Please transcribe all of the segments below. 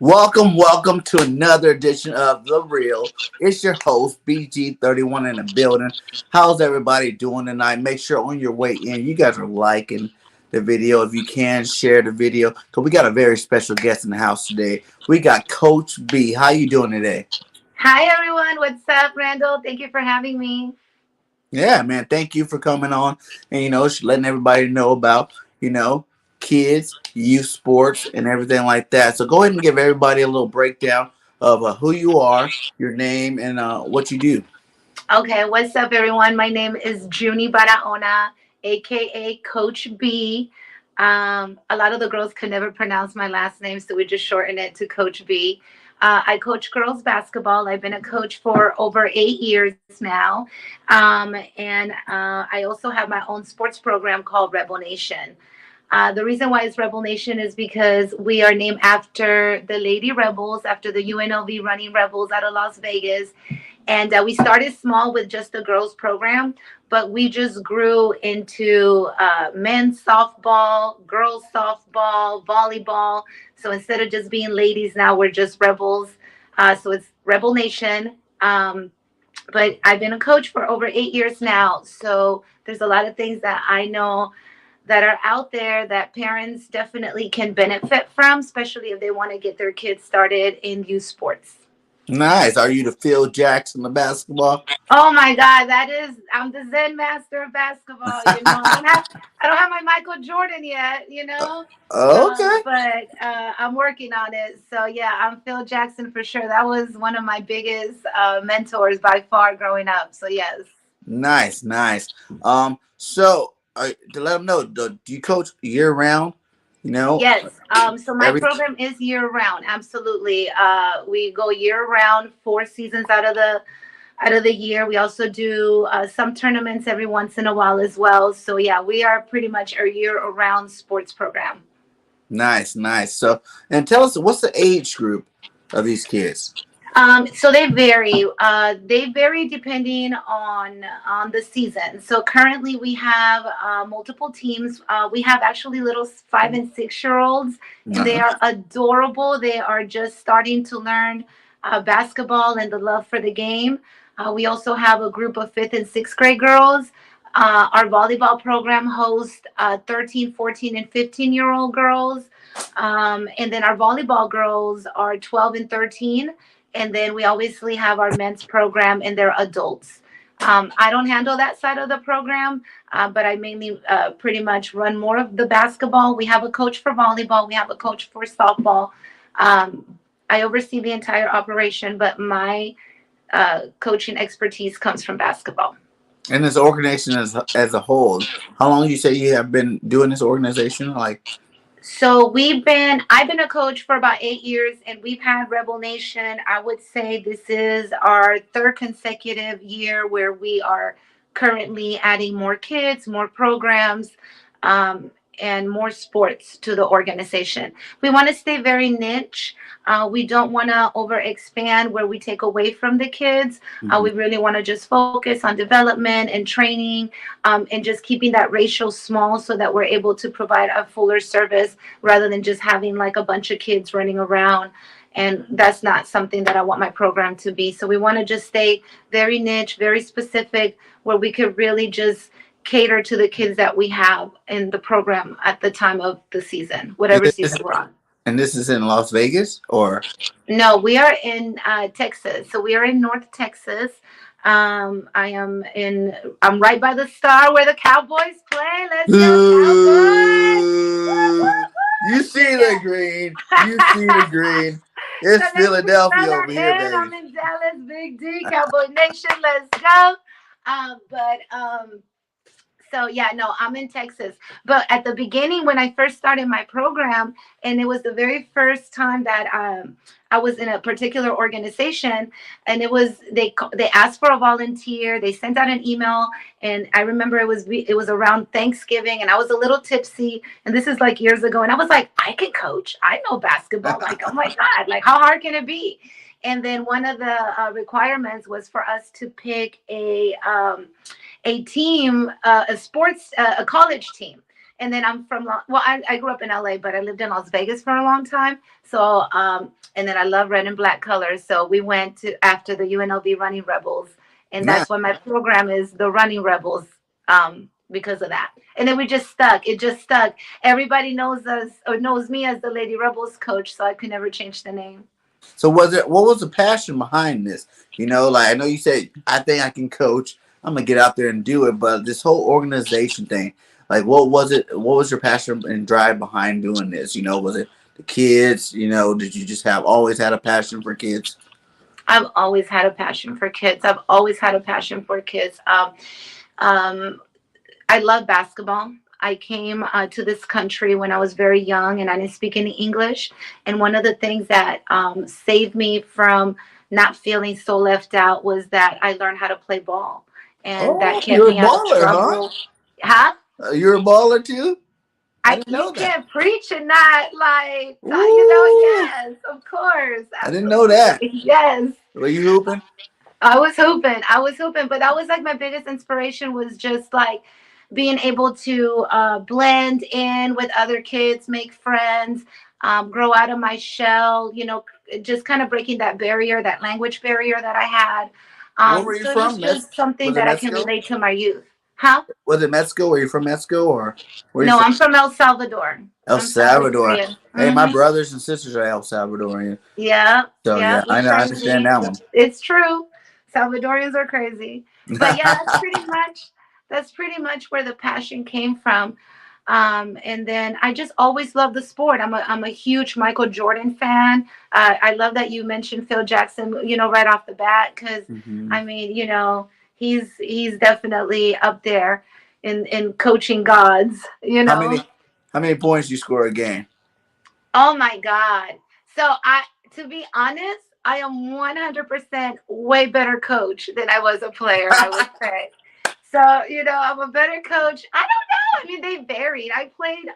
Welcome to another edition of The Real. It's your host, BG31 in the building. How's everybody doing tonight? Make sure on your way in, you guys are liking the video. If you can, share the video. Because we got a very special guest in the house today. We got Coach B. How you doing today? Hi everyone, what's up, Randall? Thank you for having me. Yeah, man. Thank you for coming on and letting everybody know about kids, youth sports, and everything like that. So go ahead and give everybody a little breakdown of who you are, your name, and what you do. Okay, what's up, everyone? My name is Junie Barahona, aka Coach B. A lot of the girls could never pronounce my last name, so we just shorten it to Coach B. I coach girls basketball. I've been a coach for over 8 years now. And I also have my own sports program called Rebel Nation. The reason why it's Rebel Nation is because we are named after the Lady Rebels, after the UNLV running Rebels out of Las Vegas. And we started small with just the girls program, but we just grew into men's softball, girls softball, volleyball. So instead of just being ladies, now we're just Rebels. So it's Rebel Nation. But I've been a coach for over 8 years now. So there's a lot of things that I know that are out there that parents definitely can benefit from, especially if they want to get their kids started in youth sports. Nice. Are you the Phil Jackson of basketball? Oh my God, I'm the Zen master of basketball. I don't have my Michael Jordan yet, Okay. but I'm working on it. So yeah, I'm Phil Jackson for sure. That was one of my biggest mentors by far growing up. So yes. Nice, nice. So to let them know, do you coach year round? You know, Yes. So my every program is year round. Absolutely. We go year round, 4 seasons out of the year. We also do some tournaments every once in a while as well. So yeah, we are pretty much a year-round sports program. nice, nice. So, and tell us what's the age group of these kids? So they vary. They vary depending on the season. So currently we have multiple teams. We have actually little 5 and 6 year olds, and they Uh-huh. are adorable. They are just starting to learn basketball and the love for the game. We also have a group of fifth and sixth grade girls. Our volleyball program hosts 13, 14, and 15-year-old girls. And then our volleyball girls are 12 and 13, and then we obviously have our men's program and they're adults. I don't handle that side of the program, but I mainly pretty much run more of the basketball. We have a coach for volleyball, we have a coach for softball. I oversee the entire operation, but my coaching expertise comes from basketball. And this organization as a whole, how long you say you have been doing this organization? Like, So I've been a coach for about 8 years, and we've had Rebel Nation. I would say this is our third consecutive year where we are currently adding more kids, more programs, um, and more sports to the organization. We want to stay very niche. We don't want to over expand where we take away from the kids. mhm. We really want to just focus on development and training, and just keeping that ratio small so that we're able to provide a fuller service rather than just having like a bunch of kids running around. And that's not something that I want my program to be. So we want to just stay very niche, very specific, where we could really just cater to the kids that we have in the program at the time of the season, and whatever this season is we're on. and this is in Las Vegas, or No, we are in Texas. So we are in North Texas. I am in. I'm right by the Star where the Cowboys play. Let's go Cowboys! Woo, Ooh, you woo, see woo! the green, you see the green. So It's let's Philadelphia spell over our here, in. baby. I'm in Dallas, Big D, Cowboy Nation. Let's go. But So yeah, no, I'm in Texas. But at the beginning, when I first started my program, and it was the very first time that I was in a particular organization, and they asked for a volunteer. They sent out an email, and I remember it was around Thanksgiving, and I was a little tipsy, and this is like years ago, and I was like, I can coach. I know basketball. Like, oh my God, like how hard can it be? And then one of the requirements was for us to pick a team, a college team. and then I'm from well, I grew up in LA, but I lived in Las Vegas for a long time. So and then I love red and black colors. So we went to after the UNLV Running Rebels, and Nah. that's why my program is the Running Rebels. Because of that, and then we just stuck. It just stuck. Everybody knows us or knows me as the Lady Rebels coach, so I could never change the name. So what was the passion behind this? You know, like I know you said I think I can coach. I'm gonna get out there and do it, but this whole organization thing, like what was it? What was your passion and drive behind doing this? You know, was it the kids? You know, did you just have always had a passion for kids? I've always had a passion for kids. I've always had a passion for kids. Um, I love basketball. I came to this country when I was very young and I didn't speak any English. And one of the things that saved me from not feeling so left out was that I learned how to play ball. And that Oh, kept you're a me out of baller, huh? trouble. Huh? You're a baller too. I I didn't you know that. can't preach and not like Ooh, yes, of course, I didn't know that. absolutely, yes. Were you hooping? I was hoping, but that was like my biggest inspiration was just like being able to blend in with other kids, make friends, grow out of my shell, just kind of breaking that barrier, that language barrier that I had. Where were you So it was from? just something Was it that I can Mexico? relate to my youth. Huh? Was it Mexico? Were you from Mexico or where are you No, from? I'm from El Salvador. El I'm Salvador. Salvadorian. Hey, my Hmm. brothers and sisters are El Salvadorian. Yeah, So yeah, yeah, we I know. I understand crazy. that one. It's true. Salvadorians are crazy. But yeah, that's pretty much where the passion came from. And then I just always loved the sport. I'm a huge Michael Jordan fan. I love that you mentioned Phil Jackson, right off the bat, because hmm I mean, he's definitely up there in coaching gods. How many points you score a game? Oh my God. So to be honest, I am 100% way better coach than I was a player, I would say. So, I'm a better coach. I don't know. I mean, they varied. I played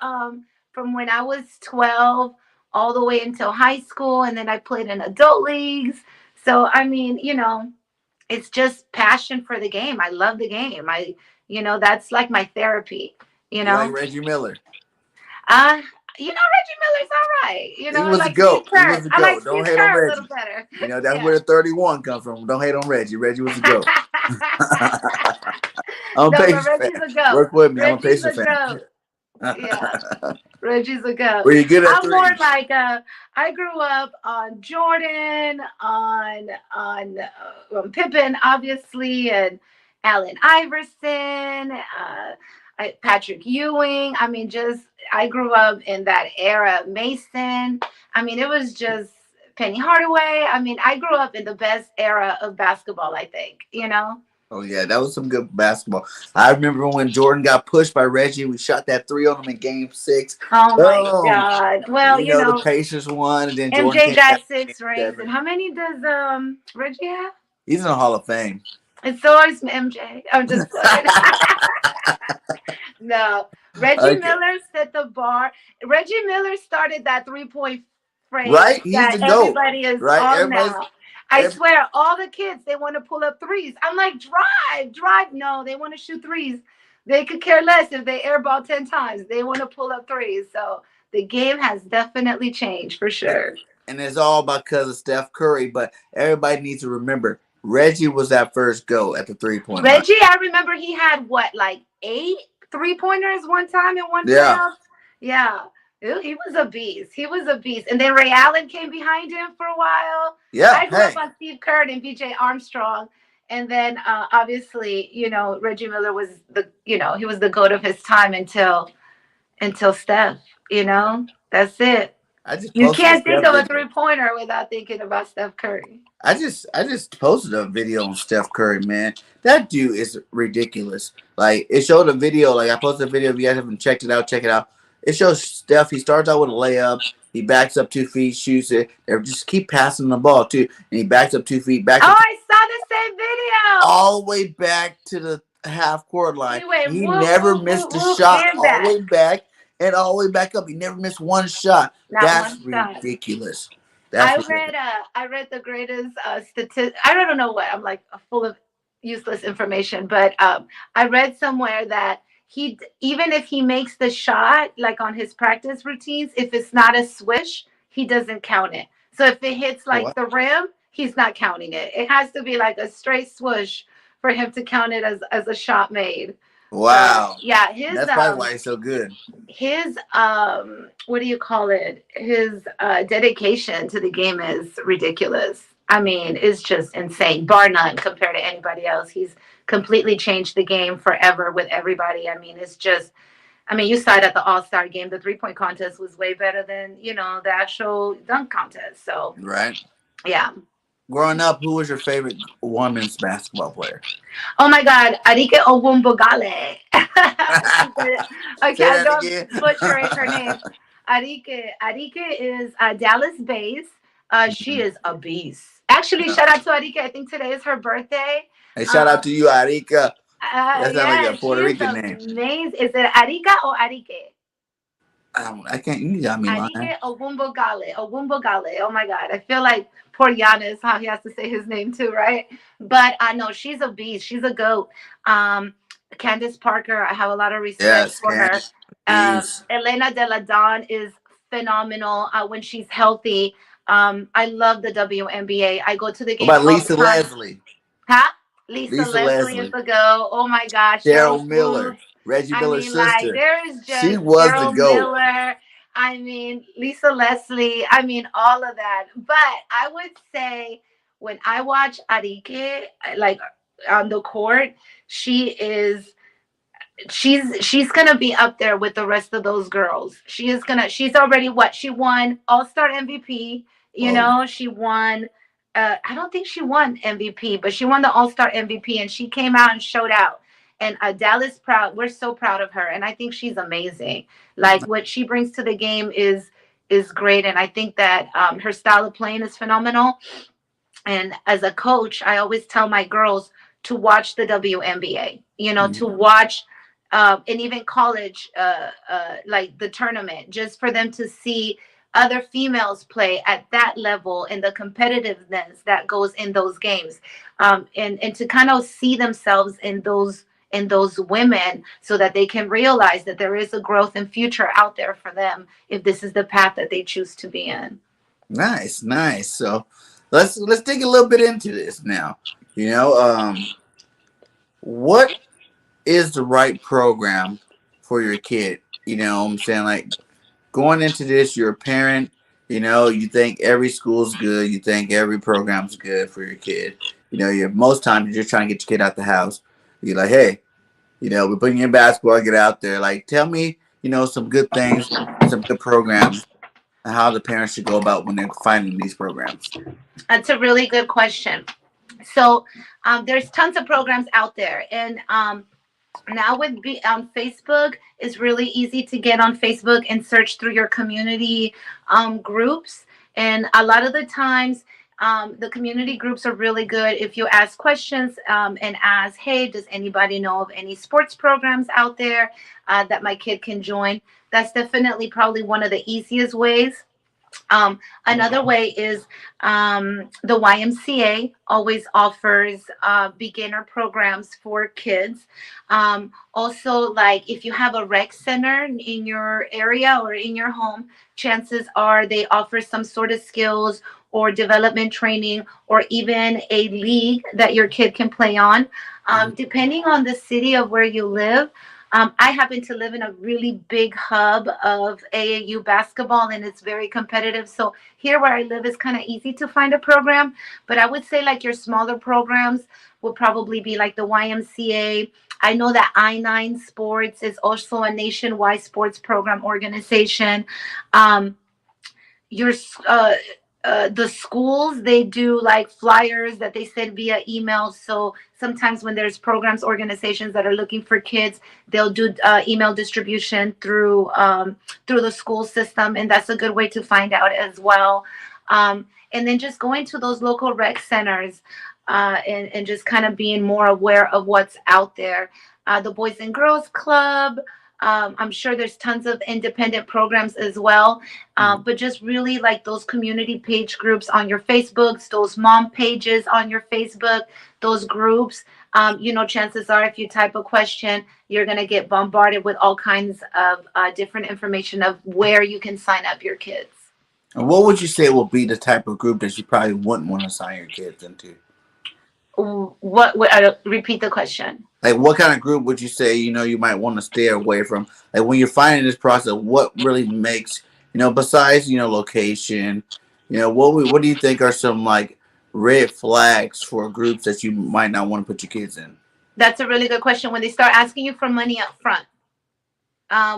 from when I was 12 all the way until high school, and then I played in adult leagues. So, I mean, it's just passion for the game. I love the game. That's like my therapy, you You like know? Reggie Miller? Uh, Reggie Miller's all right. He I was a like Steve goat. He Kerr. was a I like goat. Don't Steve hate on Kerr a little Reggie. better. You know that's Yeah. where the 31 comes from. Don't hate on Reggie. Reggie was a goat. I'm a No, but Pacers Reggie's fan. a goat. Work with me. I'm a Reggie's Pacers a fan. goat. Yeah. Reggie's a goat. Were you good at I'm more threes? like I grew up on Jordan, on Pippen, obviously, and Allen Iverson, Patrick Ewing. I mean, just I grew up in that era. Mason. I mean, it was just Penny Hardaway. I mean, I grew up in the best era of basketball. I think. Oh yeah, that was some good basketball. I remember when Jordan got pushed by Reggie. We shot that three on him in Game 6. Oh my Boom. God. Well, You know the Pacers won, and then Jordan MJ came back got in Game 6 rings. And 7. how many does Reggie have? He's in the Hall of Fame. And so is MJ. I'm just playing. No. Reggie Okay, Miller set the bar. Reggie Miller started that 3-point phrase right? He's that the goat. everybody is Right? on now. I Every, swear, all the kids, they want to pull up threes. I'm like, drive, drive. No, they want to shoot threes. They could care less if they airball 10 times. They want to pull up threes. So the game has definitely changed for sure. and it's all because of Steph Curry. But everybody needs to remember Reggie was that first go at the 3-point line. Reggie, I remember he had what, like 8 3-pointers one time in one Yeah, playoff? Yeah. He was a beast. He was a beast. And then Ray Allen came behind him for a while. yeah. I grew up Hey, on Steve Kerr and BJ Armstrong. And then obviously, Reggie Miller was he was the goat of his time until Steph. That's it. I just You posted a can't think Steph of a video. 3-pointer without thinking about Steph Curry. I just posted a video on Steph Curry, man. That dude is ridiculous. Like it showed a video. Like I posted a video. If you guys haven't checked it out, check it out. It shows Steph. He starts out with a layup. He backs up 2 feet, shoots it. They just keep passing the ball too, and he backs up 2 feet, backs Oh, up I saw the same video. all the way back to the half court line. He went He whoop, never whoop, missed whoop, a whoop, shot and all the back. way back and all the way back up. He never missed one shot. Not That's one shot. ridiculous. That's ridiculous. I read the greatest statistic. I don't know what. I'm like full of useless information, but I read somewhere that even if he makes the shot like on his practice routines, if it's not a swish, he doesn't count it. So if it hits Oh, wow. like the rim, he's not counting it. It has to be like a straight swoosh for him to count it as a shot made. Wow. Yeah, That's probably why he's so good. his what do you call it, his dedication to the game is ridiculous. I mean, it's just insane, bar none compared to anybody else. He's completely changed the game forever with everybody. I mean, it's just, I mean, you saw it at the all-star game. The three-point contest was way better than, the actual dunk contest. So Right. yeah. Growing up, who was your favorite women's basketball player? Oh my God, Arike Ogumbogale. Okay, Say I'm that going again. to butcher her name. Arike is Dallas based. She Mhm. is a beast. Actually, Yeah. shout out to Arike. I think today is her birthday. And shout out Um, to you, Arika. That sounds like a yeah, she Puerto is Rican name. amazing. Is it Arika or Arike? I can't. You got me lying. Arike Ogumbogale. Ogumbogale. Oh my God. I feel like poor Giannis, how he has to say his name too, right? But I know she's a beast. She's a goat. Um, Candace Parker, I have a lot of respect Yes, for can her. bees. Elena De La Don is phenomenal when she's healthy. I love the WNBA. I go to the What games about all the Lisa time. Leslie? Huh? Lisa Lisa Leslie is Leslie. the go. Oh my gosh, Cheryl Cheryl Miller. Swoops. Reggie I Miller's mean, like sister. there is She just was the Cheryl GOAT. Miller. I mean, Lisa Leslie. I mean, all of that. But I would say when I watch Arike, like on the court, she is she's gonna be up there with the rest of those girls. She's already what, she won all-star MVP. Oh, She won, I don't think she won MVP, but she won the all-star MVP, and she came out and showed out. And Dallas proud, we're so proud of her, and I think she's amazing. Like what she brings to the game is great, and I think that her style of playing is phenomenal. And as a coach, I always tell my girls to watch the WNBA, to mhm. watch, and even college, like the tournament, just for them to see other females play at that level and the competitiveness that goes in those games, and to kind of see themselves in those women so that they can realize that there is a growth and future out there for them if this is the path that they choose to be in. Nice, nice. So let's dig a little bit into this now. You know, what is the right program for your kid? You know what I'm saying? Like going into this, you're a parent, you think every school's good, you think every program's good for your kid. You're most times you're just trying to get your kid out the house. You're like, hey, we're putting you in basketball, get out there. Like tell me, some good things, some good programs, and how the parents should go about when they're finding these programs. That's a really good question. So there's tons of programs out there, and now with on Facebook, it's really easy to get on Facebook and search through your community groups. And a lot of the times, the community groups are really good if you ask questions, and ask, hey, does anybody know of any sports programs out there that my kid can join? That's definitely probably one of the easiest ways. Another way is the YMCA always offers beginner programs for kids. Also, like if you have a rec center in your area or in your home, chances are they offer some sort of skills or development training, or even a league that your kid can play on. Depending on the city of where you live, I happen to live in a really big hub of AAU basketball, and it's very competitive. So here where I live is kind of easy to find a program. But I would say like your smaller programs will probably be like the YMCA. I know that I9 Sports is also a nationwide sports program organization. Um, your the schools, they do like flyers that they send via email. So sometimes when there's programs, organizations that are looking for kids, they'll do email distribution through the school system, and that's a good way to find out as well. And then just going to those local rec centers, and just kind of being more aware of what's out there. The Boys and Girls Club, I'm sure there's tons of independent programs as well. But just really like those community page groups on your Facebooks, those mom pages on your Facebook, those groups. Chances are if you type a question, you're going to get bombarded with all kinds of different information of where you can sign up your kids. And what would you say will be the type of group that you probably wouldn't want to sign your kids into? Repeat the question. Like, what kind of group would you say, you might want to stay away from? Like, when you're finding this process, what really makes, besides, location, what do you think are some, like, red flags for groups that you might not want to put your kids in? That's a really good question. When they start asking you for money up front,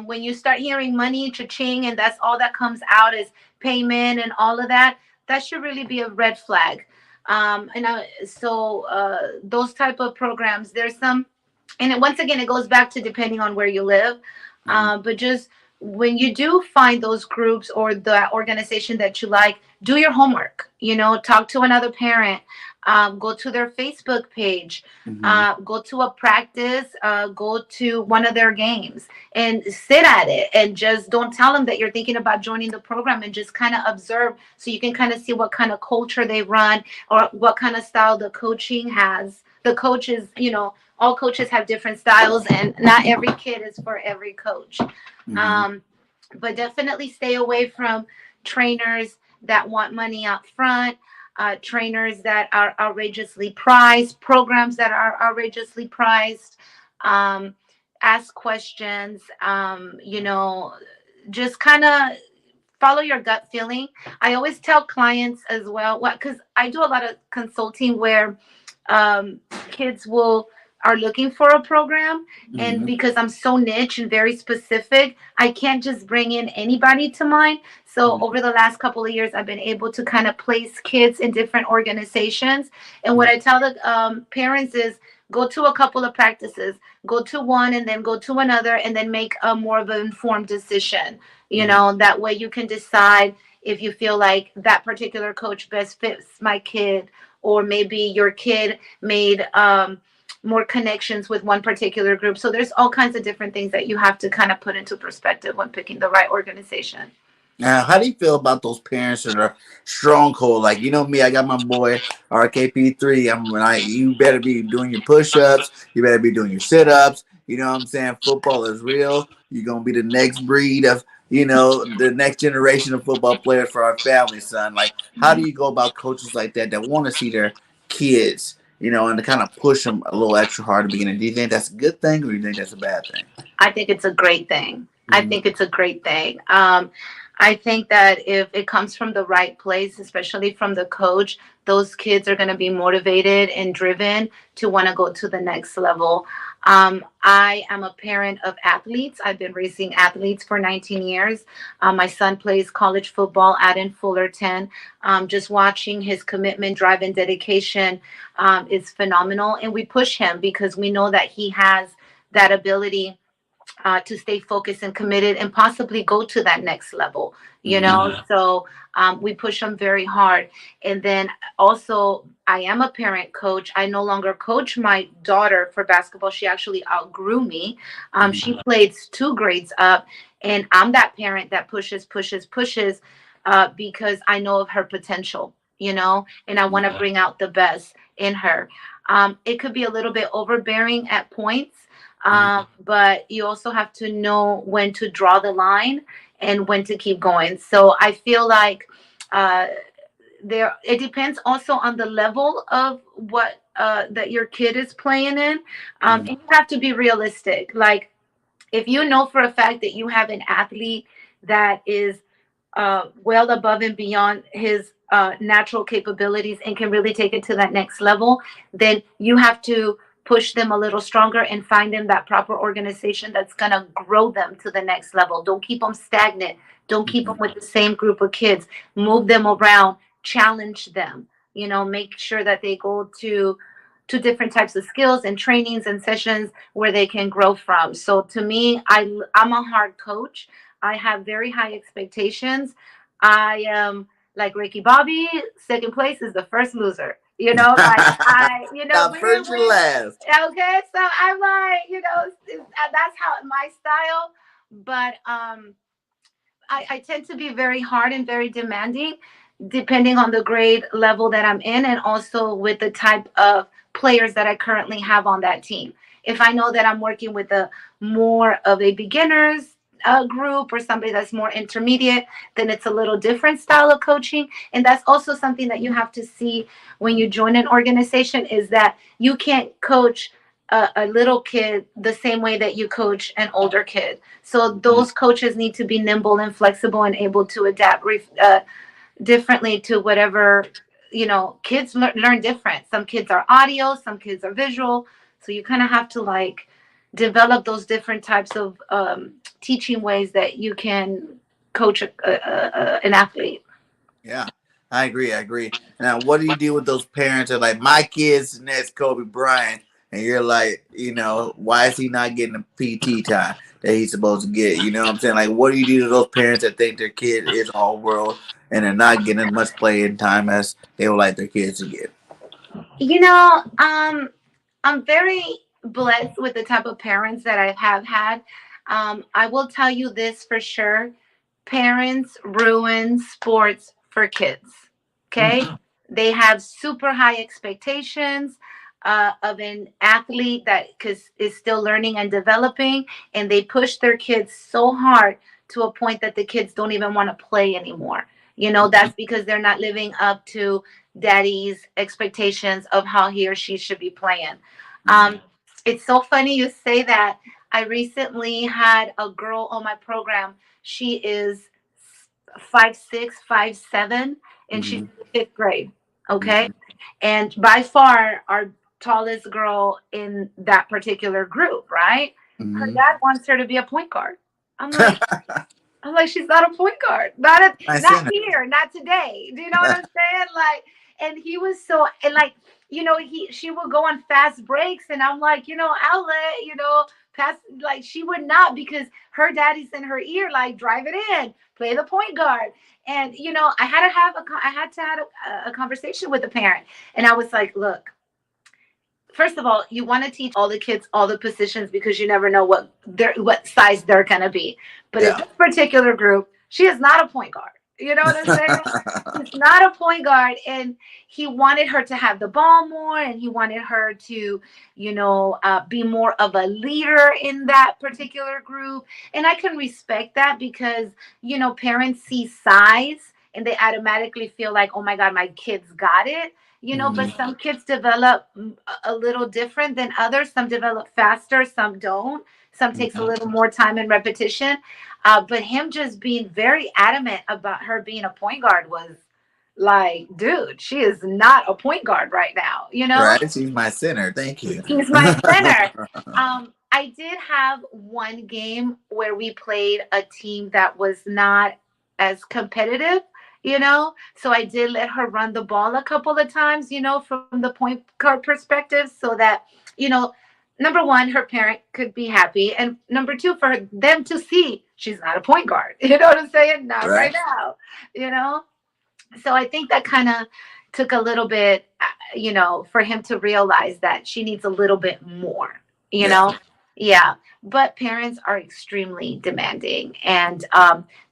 when you start hearing money, cha-ching, and that's all that comes out is payment and all of that, that should really be a red flag. Those type of programs, there's some, and once again, it goes back to depending on where you live. Mm-hmm. But just when you do find those groups or the organization that you like, do your homework. Talk to another parent. Go to their Facebook page. Mm-hmm. Go to a practice. Go to one of their games and sit at it. And just don't tell them that you're thinking about joining the program, and just kind of observe so you can kind of see what kind of culture they run or what kind of style the coaching has. The coaches, all coaches have different styles, and not every kid is for every coach. Mm-hmm. Um, but definitely stay away from trainers that want money up front, trainers that are outrageously priced, programs that are outrageously priced. Um, Ask questions, just kind of follow your gut feeling. I always tell clients as well, what, because I do a lot of consulting where kids will are looking for a program, and Mm-hmm. because I'm so niche and very specific, I can't just bring in anybody to mine. So over the last couple of years, I've been able to kind of place kids in different organizations. And what I tell the parents is, go to a couple of practices, go to one and then go to another, and then make a more of an informed decision. Mm-hmm. That way you can decide if you feel like that particular coach best fits my kid, or maybe your kid made more connections with one particular group. So there's all kinds of different things that you have to kind of put into perspective when picking the right organization. Now, how do you feel about those parents that are stronghold? Like, me, I got my boy RKP3. You better be doing your push-ups. You better be doing your sit-ups. You know what I'm saying? Football is real. You're gonna be the next breed of, the next generation of football players for our family, son. Like, how do you go about coaches like that want to see their kids, and to kind of push them a little extra hard at the beginning? Do you think that's a good thing, or do you think that's a bad thing? I think it's a great thing. I Mm-hmm. think it's a great thing. I think that if it comes from the right place, especially from the coach, those kids are going to be motivated and driven to want to go to the next level. I am a parent of athletes. I've been raising athletes for 19 years. My son plays college football out in Fullerton. Just watching his commitment, drive, and dedication is phenomenal. And we push him because we know that he has that ability to stay focused and committed and possibly go to that next level, Mm-hmm. So we push them very hard. And then also, I am a parent coach. I no longer coach my daughter for basketball. She actually outgrew me. Mm-hmm. She played 2 grades up, and I'm that parent that pushes because I know of her potential, and I want to bring out the best in her. It could be a little bit overbearing at points, but you also have to know when to draw the line and when to keep going. So I feel like uh, it depends also on the level of what that your kid is playing in, and Mm-hmm. you have to be realistic. Like, if you know for a fact that you have an athlete that is well above and beyond his natural capabilities and can really take it to that next level, then you have to push them a little stronger and find them that proper organization that's going to grow them to the next level. Don't keep them stagnant. Don't keep them with the same group of kids. Move them around, challenge them, make sure that they go to different types of skills and trainings and sessions where they can grow from. So to me, I'm a hard coach. I have very high expectations. I am like Ricky Bobby. Second place is the first loser. Like Not winner first or wins. last. Okay, so I'm like, that's how my style. But I tend to be very hard and very demanding. depending on the grade level that I'm in, and also with the type of players that I currently have on that team. If I know that I'm working with a more of a beginners group or somebody that's more intermediate, then it's a little different style of coaching. And that's also something that you have to see when you join an organization, is that you can't coach a little kid the same way that you coach an older kid. So those coaches need to be nimble and flexible and able to adapt differently to whatever, kids learn different. Some kids are audio, some kids are visual. So you kind of have to like develop those different types of teaching ways that you can coach an athlete. Yeah, I agree. I agree. Now, what do you do with those parents that are like, my kid's next Kobe Bryant, and you're like, why is he not getting the PT time that he's supposed to get? You know what I'm saying? Like, what do you do to those parents that think their kid is all world and they're not getting as much playing time as they would like their kids to get? You know, I'm very blessed with the type of parents that I have had. I will tell you this for sure: parents ruin sports for kids. Okay, they have super high expectations of an athlete that is still learning and developing, and they push their kids so hard to a point that the kids don't even want to play anymore. That's because they're not living up to daddy's expectations of how he or she should be playing. Um, it's so funny you say that. I recently had a girl on my program. She is 5'6", 5'7", and she's in Mm-hmm. the fifth grade. Okay, Mm-hmm. and by far our tallest girl in that particular group. Right, her Mm-hmm. dad wants her to be a point guard. I'm like, she's not a point guard. I Not seen it. here, not today. Do you know what I'm saying? Like, and he was so, and like, she would go on fast breaks, and I'm like, outlet, pass, like she would not, because her daddy's in her ear, like, drive it in, play the point guard. And I had to have a conversation with the parent, and I was like, look, first of all, you want to teach all the kids all the positions, because you never know what size they're gonna be. But in Yeah. this particular group, she is not a point guard. You know what I'm saying? She's not a point guard, and he wanted her to have the ball more, and he wanted her to, be more of a leader in that particular group. And I can respect that, because parents see size and they automatically feel like, oh my God, my kids got it. But Mm-hmm. some kids develop a little different than others. Some develop faster, some don't. Some takes a Mm-hmm. little more time and repetition. But him just being very adamant about her being a point guard was like, dude, she is not a point guard right now, Right. She's my center. Thank you. He's my center. I did have one game where we played a team that was not as competitive, So I did let her run the ball a couple of times, from the point guard perspective, so that, you know, number one, her parent could be happy, and number two, for them to see she's not a point guard. You know what I'm saying? Not right Right. now, you know? So I think that kind of took a little bit, for him to realize that she needs a little bit more, you Yeah. know? Yeah. But parents are extremely demanding, and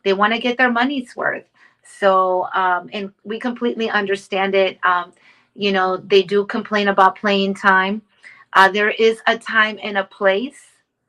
they want to get their money's worth. So, and we completely understand it. They do complain about playing time. There is a time and a place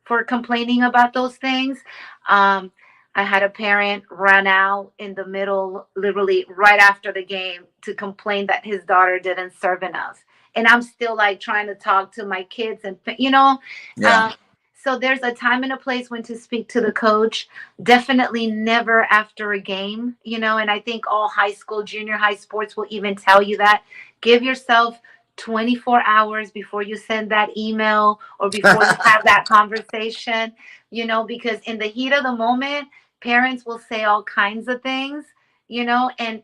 for complaining about those things. Um, I had a parent run out in the middle, literally right after the game, to complain that his daughter didn't serve enough. And I'm still like trying to talk to my kids, and, Yeah. uh, so there's a time and a place when to speak to the coach. Definitely never after a game, and I think all high school, junior high sports will even tell you that. Give yourself 24 hours before you send that email or before you have that conversation, because in the heat of the moment, parents will say all kinds of things, and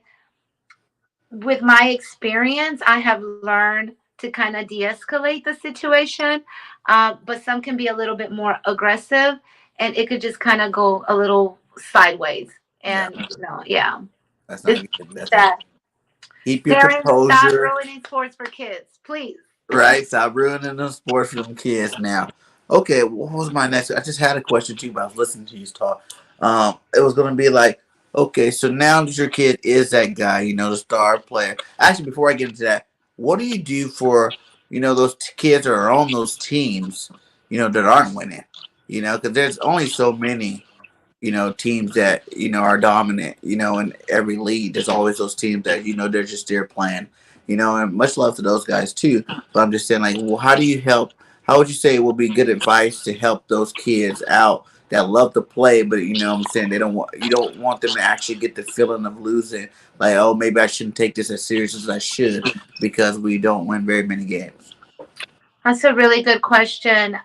with my experience, I have learned to kind of de-escalate the situation. But some can be a little bit more aggressive, and it could just kind of go a little sideways. Yeah. And yeah, That's not it's good. That's not. that. Keep your Parents, stop composure. ruining sports for kids, please. Right. Stop ruining the sports for them kids now. Okay. What was my next? I just had a question too, but I was listening to you talk. It was gonna be like, Okay, so now that your kid is that guy, the star player. Actually, before I get into that, what do you do for those kids that are on those teams, that aren't winning? Because there's only so many teams that are dominant. In every league, there's always those teams that they're just there playing. And much love to those guys too. But I'm just saying, like, well, how do you help? How would you say it would be good advice to help those kids out that love to play, but what I'm saying, they don't want you don't want them to actually get the feeling of losing. Like, oh, maybe I shouldn't take this as serious as I should because we don't win very many games. That's a really good question.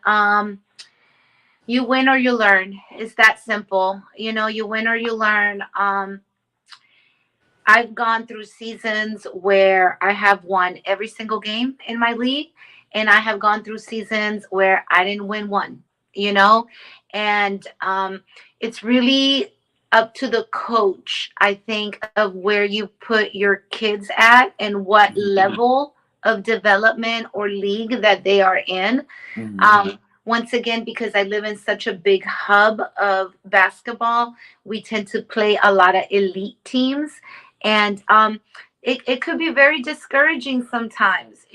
You win or you learn. It's that simple. You win or you learn. I've gone through seasons where I have won every single game in my league, and I have gone through seasons where I didn't win one, you know? And it's really up to the coach, I think, of where you put your kids at and what level of development or league that they are in. Mm-hmm. Once again, because I live in such a big hub of basketball, we tend to play a lot of elite teams. And it could be very discouraging sometimes,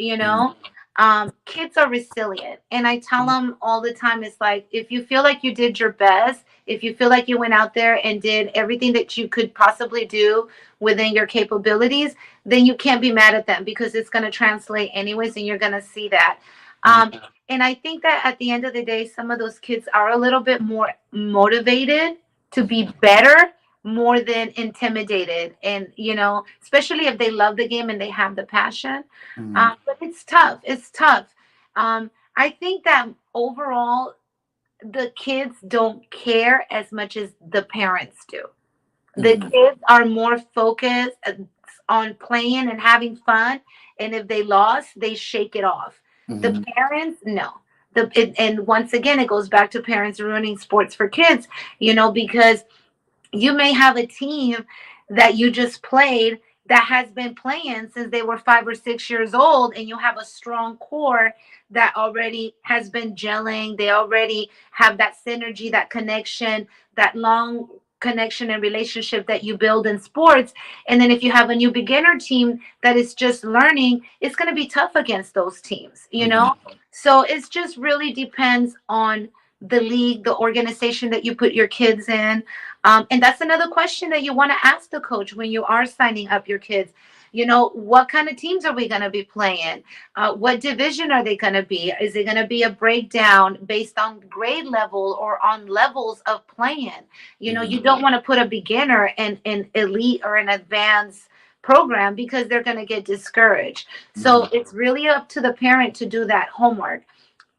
Mm-hmm. Kids are resilient. And I tell them all the time, it's like, if you feel like you did your best, if you feel like you went out there and did everything that you could possibly do within your capabilities, then you can't be mad at them because it's going to translate anyways and you're going to see that. Um, and I think that at the end of the day, some of those kids are a little bit more motivated to be better more than intimidated. And, especially if they love the game and they have the passion. Mm-hmm. But it's tough. It's tough. I think that overall, the kids don't care as much as the parents do. The Mm-hmm. kids are more focused on playing and having fun, and if they lost, they shake it off. The Mm-hmm. parents, no. And once again, it goes back to parents ruining sports for kids, because you may have a team that you just played that has been playing since they were 5 or 6 years old, and you have a strong core that already has been gelling. They already have that synergy, that connection, that long connection and relationship that you build in sports. And then if you have a new beginner team that is just learning, it's going to be tough against those teams. Mm-hmm. So it's just really depends on the league, the organization that you put your kids in. And that's another question that you want to ask the coach when you are signing up your kids. What kind of teams are we going to be playing? What division are they going to be? Is it going to be a breakdown based on grade level or on levels of playing? You Mm-hmm. don't want to put a beginner in an elite or an advanced program because they're going to get discouraged. Mm-hmm. So it's really up to the parent to do that homework.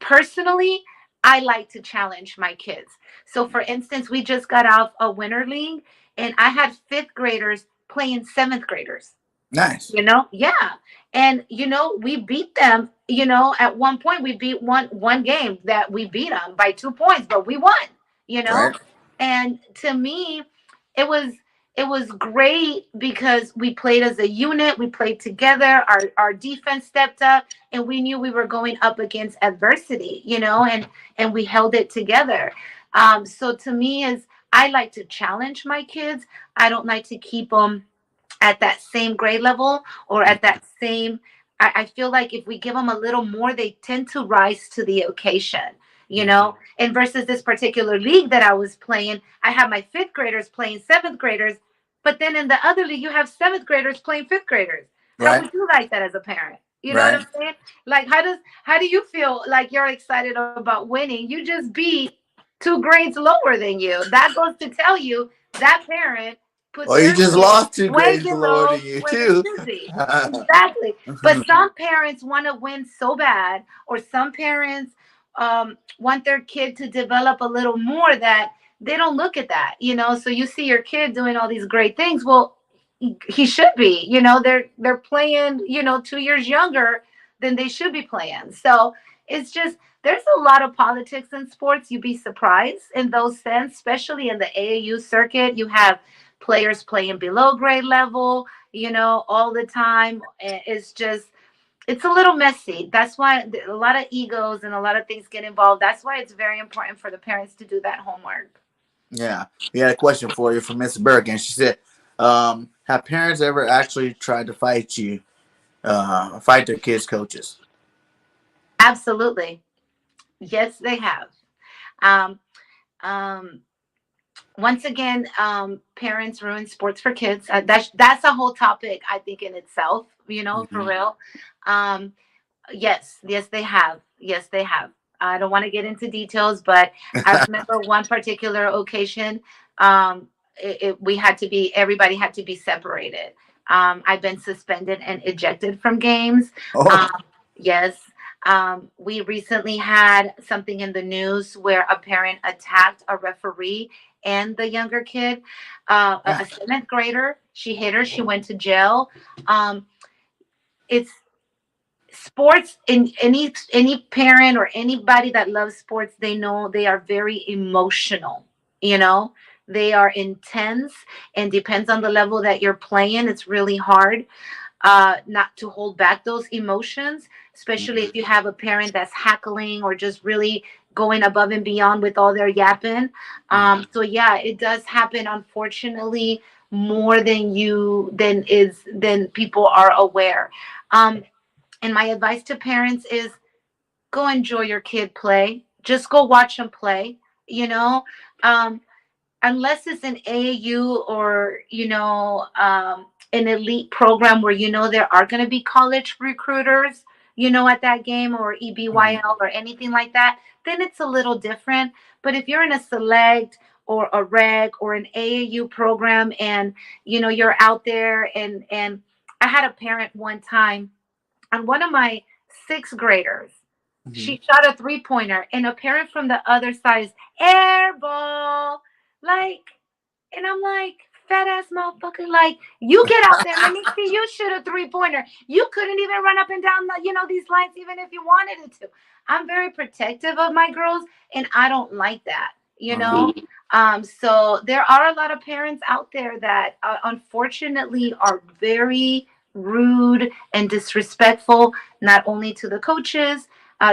Personally, I like to challenge my kids. So, for instance, we just got off a winter league, and I had fifth graders playing seventh graders. Nice. Yeah. And we beat them. At one point we beat one game that we beat them by 2 points, but we won. You know, Right. and to me, it was it was great because we played as a unit. We played together. Our defense stepped up, and we knew we were going up against adversity. And we held it together. So to me, is I like to challenge my kids. I don't like to keep them at that same grade level or at that same. I feel like if we give them a little more, they tend to rise to the occasion. And versus this particular league that I was playing, I have my fifth graders playing seventh graders, but then in the other league, you have seventh graders playing fifth graders. How Right. would you like that as a parent? You know what Right. I'm saying? Like, how do you feel like you're excited about winning? You just beat two grades lower than you. That goes to tell you that parent put Well, you their just kids lost two way grades lower below than you where they too. should be. Exactly. But some parents want to win so bad, or some parents want their kid to develop a little more that they don't look at that. So you see your kid doing all these great things. Well, he should be. They're playing 2 years younger than they should be playing. So it's just there's a lot of politics in sports. You'd be surprised in those sense, especially in the AAU circuit. You have players playing below grade level, all the time. It's just it's a little messy. That's why a lot of egos and a lot of things get involved. That's why it's very important for the parents to do that homework. Yeah, we had a question for you from Miss Bergen. She said, "Have parents ever actually tried to fight you, fight their kids' coaches?" Absolutely. Yes, they have. Um, um, Once again, parents ruin sports for kids. That's a whole topic, I think, in itself. For Hmm. real. Um, Yes, yes, they have. Yes, they have. I don't want to get into details, but I remember one particular occasion. We had to be, everybody had to be separated. I've been suspended and ejected from games. Oh, Um, yes. We recently had something in the news where a parent attacked a referee and the younger kid, a yeah. seventh grader. She hit her. She went to jail. Um, it's sports, in any parent or anybody that loves sports, they know they are very emotional. you know they are intense, and depends on the level that you're playing, it's really hard not to hold back those emotions, especially Mhm. if you have a parent that's hackling or just really going above and beyond with all their yapping. Mhm. So yeah, it does happen, unfortunately, more than people are aware. And my advice to parents is, go enjoy your kid play. Just go watch them play. You know, um, unless it's an AAU or an elite program where there are going to be college recruiters, at that game, or Mhm. EBYL or anything like that, then it's a little different. But if you're in a select or a reg or an AAU program, and you're out there, and I had a parent one time on one of my sixth graders. Mhm. She shot a 3-pointer, and a parent from the other side is air ball. Like, and I'm like, fat ass motherfucker, like, you get out there, let me see you shoot a 3-pointer. You couldn't even run up and down these lines even if you wanted it to. I'm very protective of my girls, and I don't like that, you Uh-huh. know? So there are a lot of parents out there that unfortunately are very rude and disrespectful, not only to the coaches,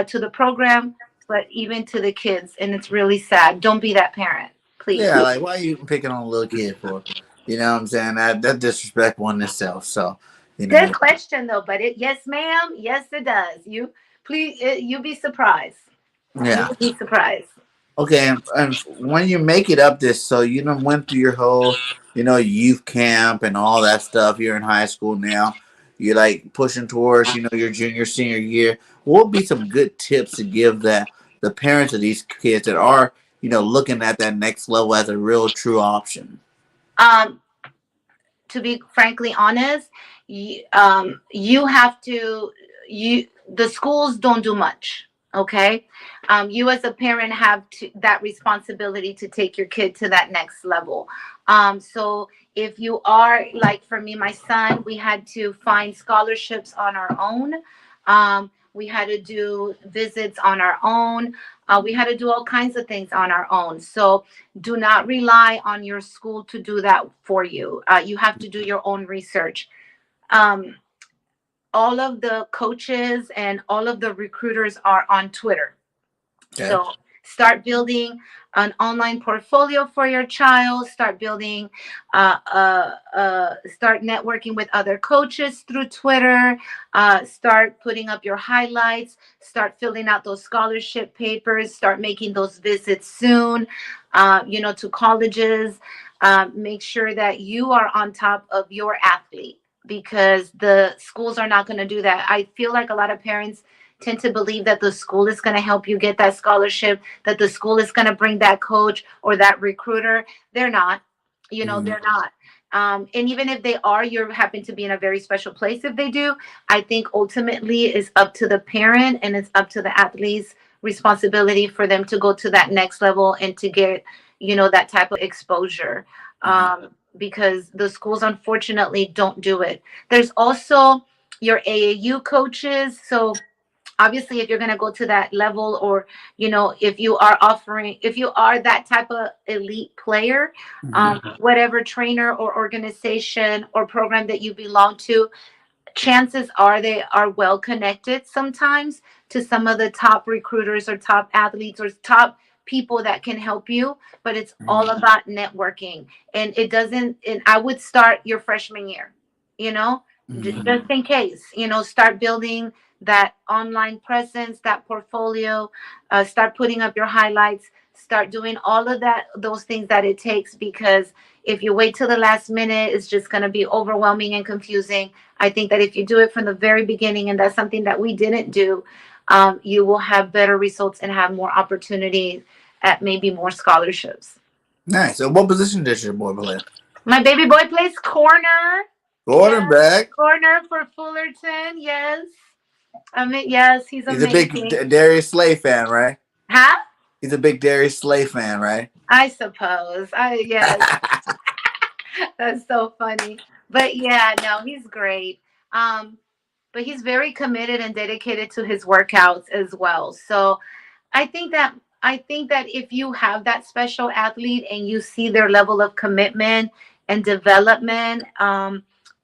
to the program, but even to the kids. And it's really sad. Don't be that parent, please. Yeah, like why are you picking on a little kid for? You know what I'm saying? That disrespectful in itself. So, you Good know, question though, but yes, ma'am. Yes, it does. You please, you be surprised. You yeah. would be surprised. Okay, and when you make it up this, so you know went through your whole, youth camp and all that stuff. You're in high school now. You're like pushing towards, your junior senior year. What would be some good tips to give that the parents of these kids that are, looking at that next level as a real true option? Um, to be frankly honest, you have to you the schools don't do much. Okay, you as a parent have that responsibility to take your kid to that next level. So if you are, like, for me, my son, we had to find scholarships on our own. We had to do visits on our own. We had to do all kinds of things on our own. So do not rely on your school to do that for you. You have to do your own research. Um, all of the coaches and all of the recruiters are on Twitter. Okay. So start building an online portfolio for your child. Start networking with other coaches through Twitter. Start putting up your highlights. Start filling out those scholarship papers. Start making those visits soon, to colleges. Make sure that you are on top of your athlete, because the schools are not going to do that. I feel like a lot of parents tend to believe that the school is going to help you get that scholarship, that the school is going to bring that coach or that recruiter. They're not. Mhm. They're not. And even if they are, you happen to be in a very special place if they do. I think ultimately it's up to the parent and it's up to the athlete's responsibility for them to go to that next level and to get, that type of exposure. Mhm. Because the schools unfortunately don't do it. There's also your AAU coaches. So obviously, if you're going to go to that level, or if you are that type of elite player, Mhm. whatever trainer or organization or program that you belong to, chances are they are well connected sometimes to some of the top recruiters or top athletes or top people that can help you, but it's all Mhm. about networking. And it doesn't, and I would start your freshman year, you know, just Mhm. in case, start building that online presence, that portfolio, start putting up your highlights, start doing all of that, those things that it takes, because if you wait till the last minute, it's just going to be overwhelming and confusing. I think that if you do it from the very beginning, and that's something that we didn't do, you will have better results and have more opportunities at maybe more scholarships. Nice. So, what position does your boy play? My baby boy plays corner. Yes, Quarterback. corner for Fullerton. Yes. I mean, yes, he's He's a big amazing. Darius Slay fan, right? Huh? He's a big Darius Slay fan, right? I suppose. Yes, that's so funny. But yeah, no, he's great. Um, but he's very committed and dedicated to his workouts as well. So I think that if you have that special athlete and you see their level of commitment and development,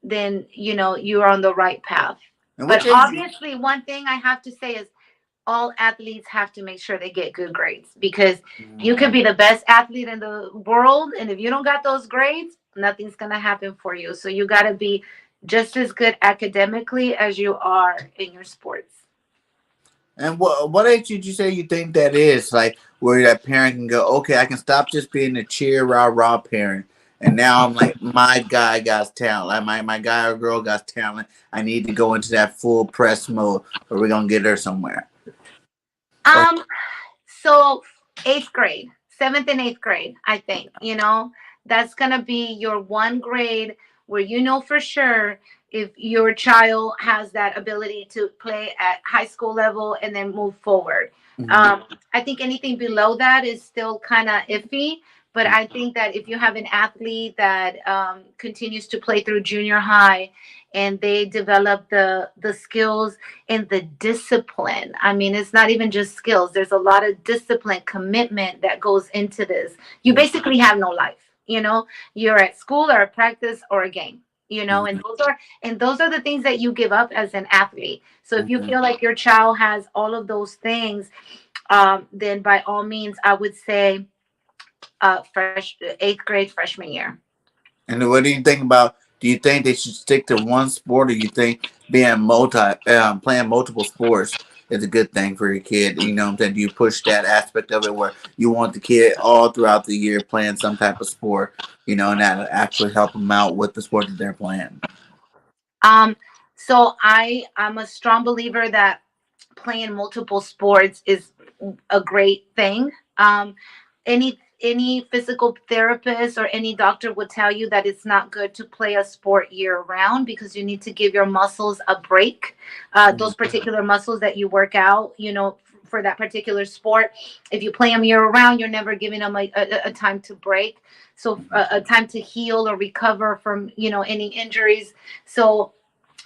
then you're on the right path. And But which age? obviously, one thing I have to say is all athletes have to make sure they get good grades, because you could Mhm. be the best athlete in the world, and if you don't got those grades, nothing's going to happen for you. So you got to be just as good academically as you are in your sports. And what age did you say you think that is? Like where that parent can go, okay, I can stop just being a cheer rah rah parent, and now I'm like my guy got talent, like my guy or girl got talent. I need to go into that full press mode, or we're gonna get her somewhere. Or um So, eighth grade, seventh and eighth grade, I think, that's going to be your one grade where you know for sure if your child has that ability to play at high school level and then move forward. Mhm. I think anything below that is still kind of iffy. But I think that if you have an athlete that continues to play through junior high and they develop the skills in the discipline. I mean, it's not even just skills. There's a lot of discipline, commitment that goes into this. You basically have no life. You're at school or at practice or a game. Mhm. And those are the things that you give up as an athlete. So if you Mhm. feel like your child has all of those things, then by all means, I would say eighth grade, freshman year. And what do you think about? Do you think they should stick to one sport, or you think being playing multiple sports is a good thing for your kid? You know what I'm saying? Do you push that aspect of it where you want the kid all throughout the year playing some type of sport, and that actually help them out with the sport that they're playing? Um, so I'm a strong believer that playing multiple sports is a great thing. Any physical therapist or any doctor would tell you that it's not good to play a sport year round, because you need to give your muscles a break. Those Mhm. particular muscles that you work out, for that particular sport, if you play them year round, you're never giving them a time to break. So a time to heal or recover from any injuries. So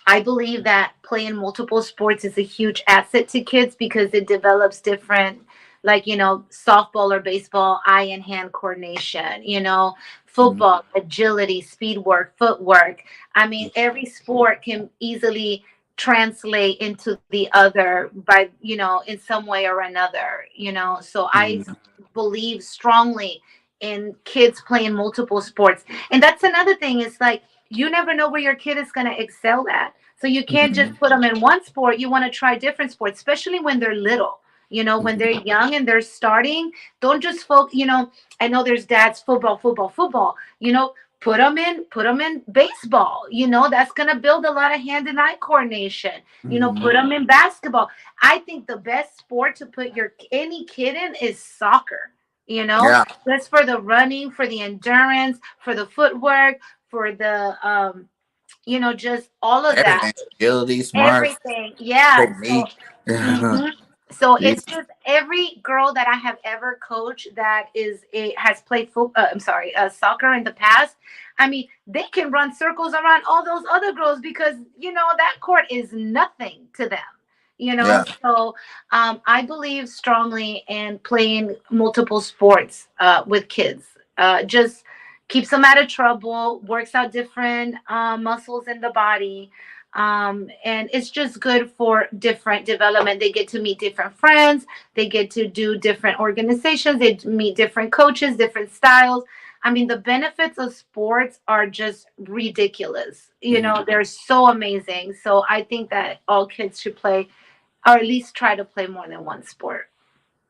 I believe that playing multiple sports is a huge asset to kids, because it develops different, like, softball or baseball, eye and hand coordination, Mhm. football, agility, speed work, footwork. I mean, every sport can easily translate into the other by, in some way or another. So I Mhm. believe strongly in kids playing multiple sports. And that's another thing, is like, you never know where your kid is going to excel at. So you can't just Mhm. put them in one sport. You want to try different sports, especially when they're little. When they're Mhm. young and they're starting, don't just focus. I know there's dads football, football, football. Put them in baseball. That's gonna build a lot of hand and eye coordination. Put Mhm. them in basketball. I think the best sport to put your any kid in is soccer. Yeah. That's for the running, for the endurance, for the footwork, for the just all of that, Everything. Agility, smart, everything. Yeah. So, technique. mhm. So Yeah. it's just every girl that I have ever coached that has played I'm sorry, soccer in the past. I mean, they can run circles around all those other girls, because that court is nothing to them. Yeah. So I believe strongly in playing multiple sports with kids. Just keeps them out of trouble, works out different muscles in the body. And it's just good for different development. They get to meet different friends, they get to do different organizations, they meet different coaches, different styles. I mean, the benefits of sports are just ridiculous. Mhm. They're so amazing. So I think that all kids should play, or at least try to play more than one sport.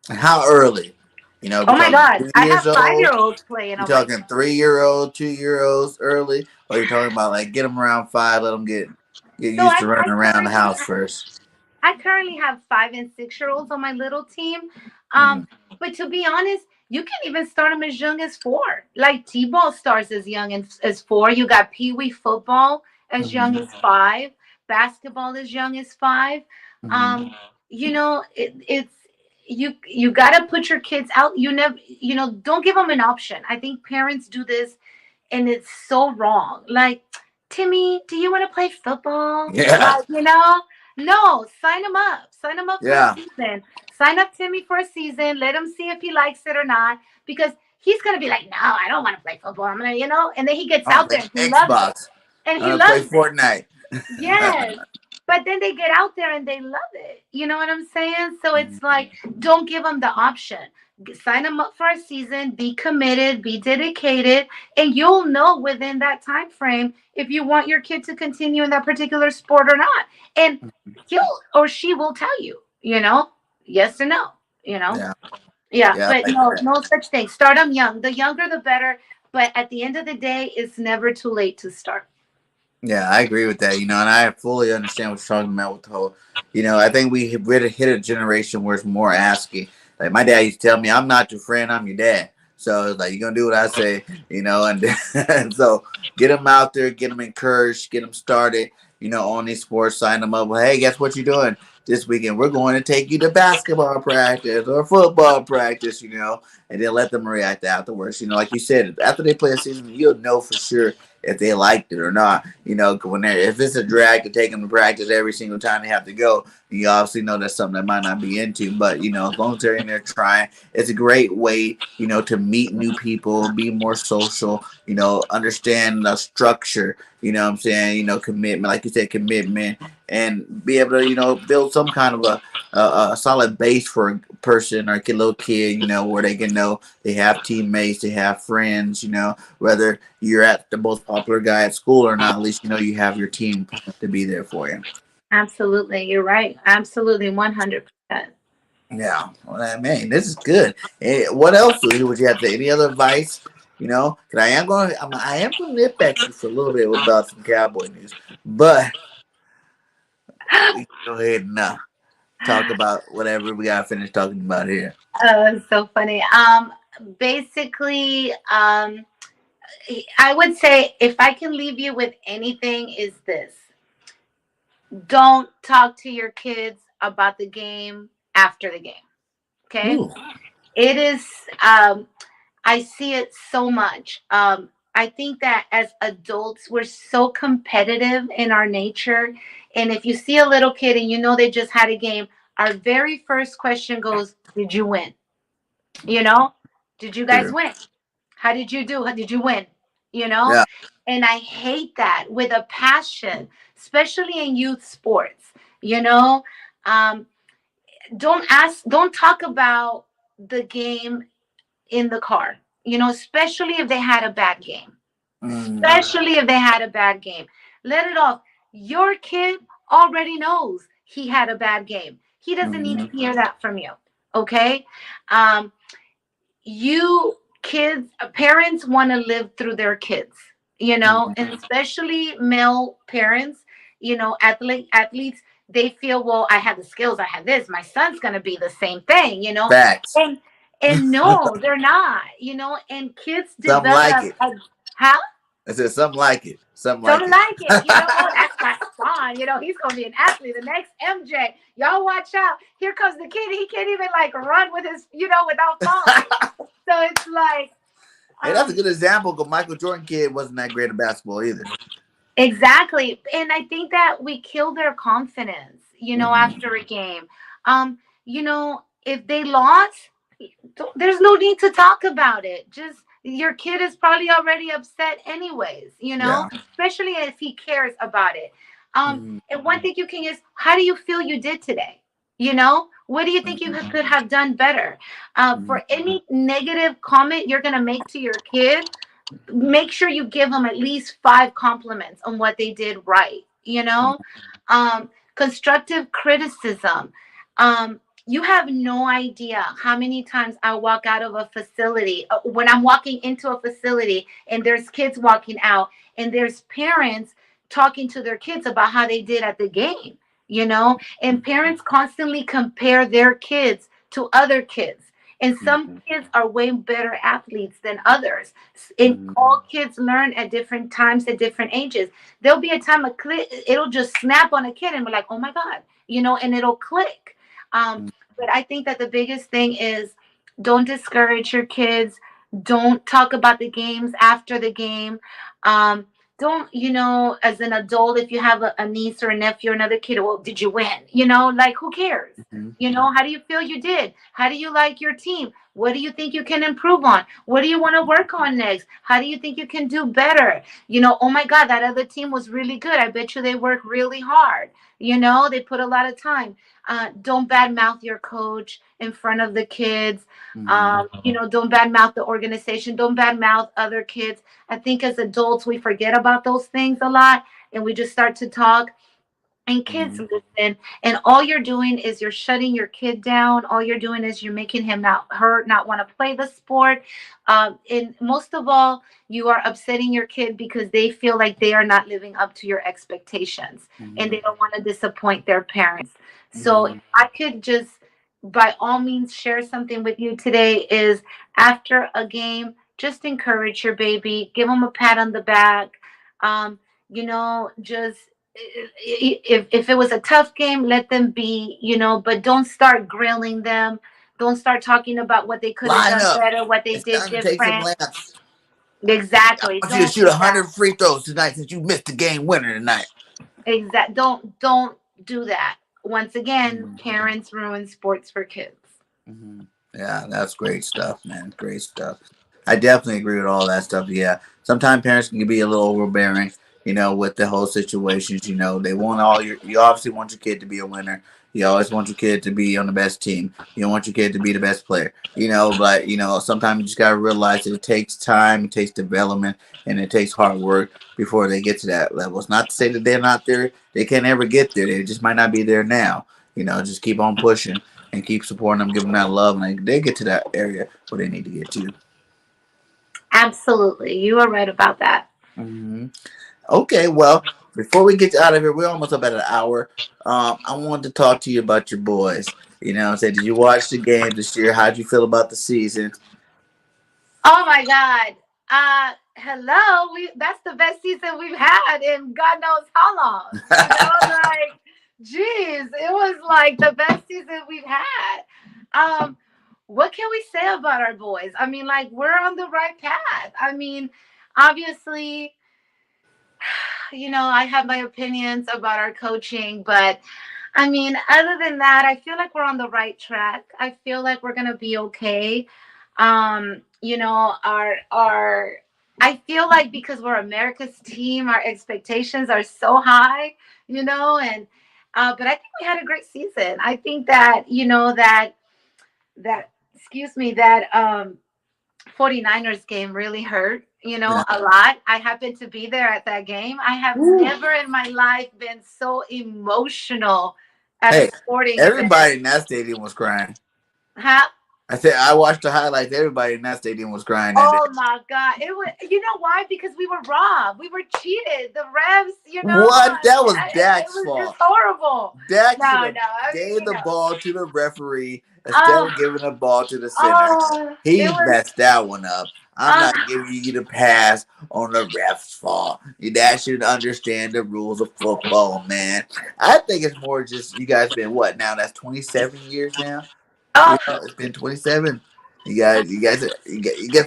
And how early? If Oh you're my talking God, 2 years I have old, 5-year-olds playing you're on my talking team. 3 year old, 2 year olds early, or you're talking about like get them around 5, let them get So used to running around the house currently first. I currently have 5 and 6-year-olds on my little team. Mm, But to be honest, you can even start them as young as 4. Like T-ball starts as young as 4. You got Pee Wee football as young mhm, as 5. Basketball as young as 5. mhm. Um, it's you got to put your kids out. You never, don't give them an option. I think parents do this and it's so wrong. Like, Timmy, do you want to play football? Yeah, Like, no, sign him up. Sign him up for a yeah. season. Sign up Timmy for a season. Let him see if he likes it or not. Because he's gonna be like, no, I don't want to play football. I'm gonna, and then he gets I'm out playing there and he loves it. Xbox. And I'm he gonna play loves it. Fortnite. Yes. But then they get out there and they love it. You know what I'm saying? So it's Mhm. like, don't give them the option. Sign them up for a season, be committed, be dedicated, and you'll know within that time frame if you want your kid to continue in that particular sport or not. And he'll or she will tell you, yes or no, you know? Yeah, Yeah, yeah, but I like no, that. no such thing. Start them young. The younger, the better. But at the end of the day, it's never too late to start. Yeah, I agree with that. And I fully understand what you're talking about with the whole. I think we have really hit a generation where it's more asking. Like my dad used to tell me, "I'm not your friend, I'm your dad." So it's like you're gonna do what I say, and, and so get them out there, get them encouraged, get them started, on these sports, sign them up. Well, hey, guess what you're doing this weekend? We're going to take you to basketball practice or football practice, and then let them react afterwards. Like you said, after they play a season, you'll know for sure if they liked it or not. If it's a drag to take them to practice every single time they have to go, you obviously know that's something they might not be into. But as long as they're in there trying, it's a great way, to meet new people, be more social, understand the structure. What I'm saying, commitment, like you said, commitment, and be able to, build some kind of a solid base for a person or a little kid, where they can know they have teammates, they have friends, whether you're at the most popular guy at school or not, at least you have your team to be there for you. Absolutely. You're right. Absolutely. 100%. Yeah, well, man, this is good. What else would you have to say? Any other advice? Because I am going to nitpick you for a little bit about some Cowboy news, but we can go ahead and talk about whatever we got to finish talking about here. It's so funny. Basically, I would say if I can leave you with anything, is this: don't talk to your kids about the game after the game. Okay? Ooh, It is, I see it so much. I think that as adults, we're so competitive in our nature. And if you see a little kid and they just had a game, our very first question goes, did you win? You know, did you guys true. win? How did you do? How did you win? You know, Yeah. and I hate that with a passion, especially in youth sports. You know, um, don't talk about the game in the car. Especially if they had a bad game. Mm, Especially if they had a bad game. Let it off. Your kid already knows he had a bad game. He doesn't need to mm, hear that from you. Okay? Um, you kids parents want to live through their kids, and mm. especially male parents, athletes, they feel, well, I have the skills, I have this, my son's going to be the same thing, Facts. and no, they're not, and kids Something like develop it. how I said something like it. Something like some it. like it, oh, that's my son, he's gonna be an athlete, the next MJ. Y'all watch out. Here comes the kid. He can't even like run with his, without falling. So it's like, Hey, that's a um, good example because Michael Jordan kid wasn't that great at basketball either. exactly. And I think that we kill their confidence, Mm-hmm. after a game. If they lost, there's no need to talk about it. Just your kid is probably already upset anyways, Yeah. especially if he cares about it. And one thing you can is, how do you feel you did today? You know, what do you think you could have done better? For any negative comment you're going to make to your kid, make sure you give them at least 5 compliments on what they did right. Constructive criticism. You have no idea how many times I walk out of a facility, when I'm walking into a facility and there's kids walking out and there's parents talking to their kids about how they did at the game, and parents constantly compare their kids to other kids. And some kids are way better athletes than others. And all kids learn at different times, at different ages. There'll be a time it'll just snap on a kid and be like, oh my God, and it'll click. But I think that the biggest thing is, don't discourage your kids. Don't talk about the games after the game. Don't, as an adult, if you have a niece or a nephew or another kid, well, did you win? Like, who cares? How do you feel you did? How do you like your team? What do you think you can improve on? What do you want to work on next? How do you think you can do better? Oh my God, that other team was really good. I bet you they work really hard. They put a lot of time. Don't badmouth your coach in front of the kids. Don't badmouth the organization. Don't badmouth other kids. I think as adults, we forget about those things a lot and we just start to talk. And kids listen, and all you're doing is you're shutting your kid down. All you're doing is you're making him not want to play the sport. And most of all, you are upsetting your kid because they feel like they are not living up to your expectations and they don't want to disappoint their parents. So if I could just, by all means, share something with you today is, after a game, just encourage your baby, give them a pat on the back. Just, if it was a tough game, let them be, but don't start grilling them. Don't start talking about what they could have Line done up. better, what they It's did time to take some different. laps. I Exactly. want you to Don't shoot do that. 100 free throws tonight since you missed the game winner tonight. Don't do that. Once again, parents ruin sports for kids. Yeah, that's great stuff, man. Great stuff. I definitely agree with all that stuff. Yeah, sometimes parents can be a little overbearing, with the whole situations. They want you obviously want your kid to be a winner. You always want your kid to be on the best team. You don't want your kid to be the best player. But sometimes you just gotta realize that it takes time, it takes development, and it takes hard work before they get to that level. It's not to say that they're not there; they can't ever get there. They just might not be there now. Just keep on pushing and keep supporting them, give them that love, and they get to that area where they need to get to. Absolutely. You are right about that. hmm Okay, well, before we get out of here, we're almost up at an hour. I wanted to talk to you about your boys. Say, did you watch the game this year? How'd you feel about the season? Oh my God. Hello. That's the best season we've had in God knows how long. Like, geez, it was like the best season we've had. What can we say about our boys? I mean, like, we're on the right path. I mean, obviously, I have my opinions about our coaching, but I mean, other than that, I feel like we're on the right track. I feel like we're gonna be okay. Our I feel like because we're America's team, our expectations are so high, and but I think we had a great season. I think that, that excuse me, that 49ers game really hurt, Yeah. a lot. I happened to be there at that game. I have Woo. never in my life been so emotional at a Hey, sporting event. everybody in that stadium was crying. Huh? I said I watched the highlights. Everybody in that stadium was crying that day. Oh my God. It was, why? Because we were robbed. We were cheated. The refs, What? That was it Dak's was just fault. horrible. Dak should No, have no. I mean, gave the ball to the referee instead Oh, of giving the ball to the center. oh, it He was, messed that one up. I'm uh, not giving you the pass on the ref's fault. Your dad should understand the rules of football, man. I think it's more just you guys been what now? That's 27 years now. oh, It's been 27. You guys,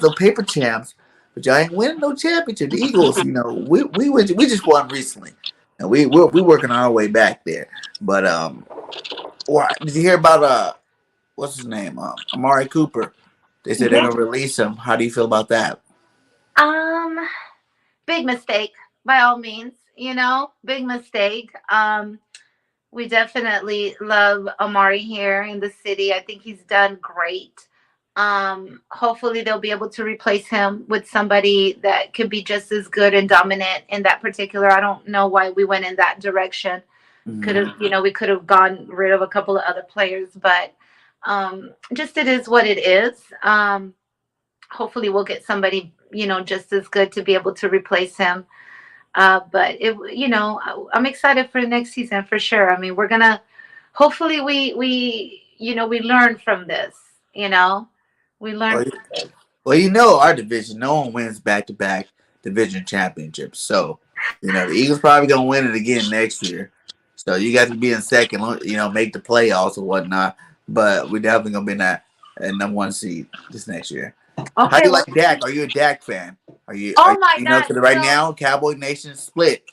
no paper champs, but y'all ain't winning no championship. The Eagles, we just won recently, and we working our way back there. But did you hear about what's his name? Amari Cooper. They said they're yeah. gonna release him. How do you feel about that? Um, Big mistake, by all means. big mistake. We definitely love Amari here in the city. I think he's done great. Hopefully they'll be able to replace him with somebody that could be just as good and dominant in that particular. I don't know why we went in that direction. Could Mhm. have, we could have gone rid of a couple of other players, but just it is what it is. Hopefully we'll get somebody, just as good to be able to replace him. But I'm excited for the next season for sure. I mean, we're gonna hopefully we learn from this. You know, we learn Well, from this. well, our division, no one wins back to back division championships. So, the Eagles probably gonna win it again next year. So you got to be in second, make the playoffs or whatnot. But we definitely gonna be in that number one seed this next year. How do Okay, you well, like Dak? Are you a Dak fan? Are oh my God. because right So now Cowboy Nation is split.